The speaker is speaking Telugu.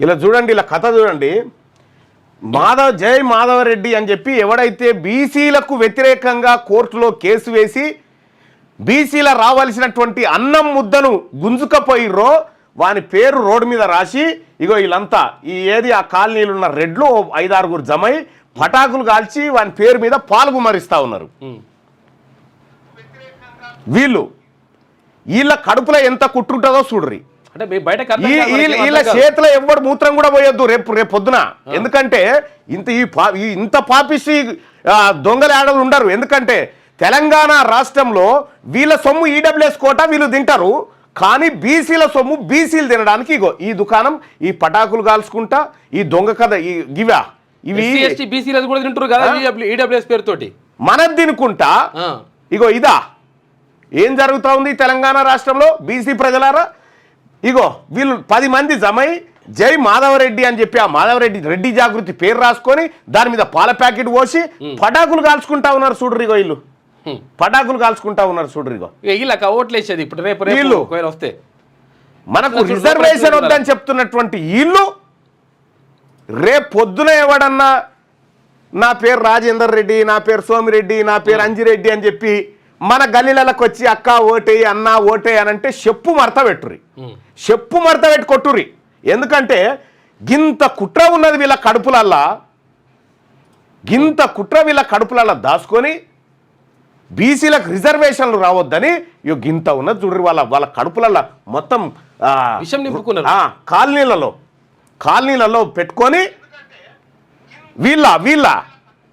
ఇలా చూడండి, ఇలా కథ చూడండి. జై మాధవరెడ్డి అని చెప్పి ఎవడైతే బీసీలకు వ్యతిరేకంగా కోర్టులో కేసు వేసి బీసీల రావాల్సినటువంటి అన్నం ముద్దను గుంజుకపోయిర్రో వాని పేరు రోడ్డు మీద రాసి ఇగో వీళ్ళంతా ఆ కాలనీలు ఉన్న రెడ్లు 5-6 జమై పటాకులు కాల్చి వాని పేరు మీద పాల్గుమరిస్తా ఉన్నారు. వీళ్ళ కడుపులో ఎంత కుట్రుంటుందో చూడ్రి. వీళ్ళ చేతిలో ఎవడు మూత్రం కూడా పోయొద్దు రేపు పొద్దున. ఎందుకంటే ఇంత పాపిసి దొంగల ఆడలు ఉండరు. ఎందుకంటే తెలంగాణ రాష్ట్రంలో వీళ్ళ సొమ్ము ఈడబ్ల్యూఎస్ కోట వీళ్ళు తింటారు, కానీ బీసీల సొమ్ము బీసీలు తినడానికి ఇగో ఈ దుకాణం, ఈ పటాకులు కాల్చుకుంటా, ఈ దొంగ కథ ఇవి మనది తినుకుంటా. ఇగో ఇదా ఏం జరుగుతూ ఉంది తెలంగాణ రాష్ట్రంలో బీసీ ప్రజలారా. ఇగో వీళ్ళు 10 మంది జమై జై మాధవరెడ్డి అని చెప్పి ఆ రెడ్డి జాగృతి పేరు రాసుకొని దాని మీద పాల ప్యాకెట్ పోసి పటాకులు కాల్చుకుంటా ఉన్నారు చూడ్రి. ఇగో వీళ్ళు పటాకులు కాల్చుకుంటా ఉన్నారు చూడ్రి. ఇగో ఓట్లేసేది ఇప్పుడు రేపు వస్తే మనకు రిజర్వేషన్ వద్దని చెప్తున్నటువంటి వీళ్ళు రేపు పొద్దున ఎవడన్నా నా పేరు రాజేందర్ రెడ్డి, నా పేరు సోమిరెడ్డి, నా పేరు అంజిరెడ్డి అని చెప్పి మన గల్లీలకు వచ్చి అక్క ఓటేయి అన్న ఓటేయి అని అంటే చెప్పు మడత పెట్టుర్రి, చెప్పు మడత పెట్టి కొట్టుర్రి. ఎందుకంటే గింత కుట్ర ఉన్నది వీళ్ళ కడుపులల్లా, దాచుకొని బీసీలకు రిజర్వేషన్లు రావద్దని గింత ఉన్నది చూడ్రి. వాళ్ళ కడుపులల్లా మొత్తం విషం నింపుకున్నారు. కాలనీలలో పెట్టుకొని వీళ్ళ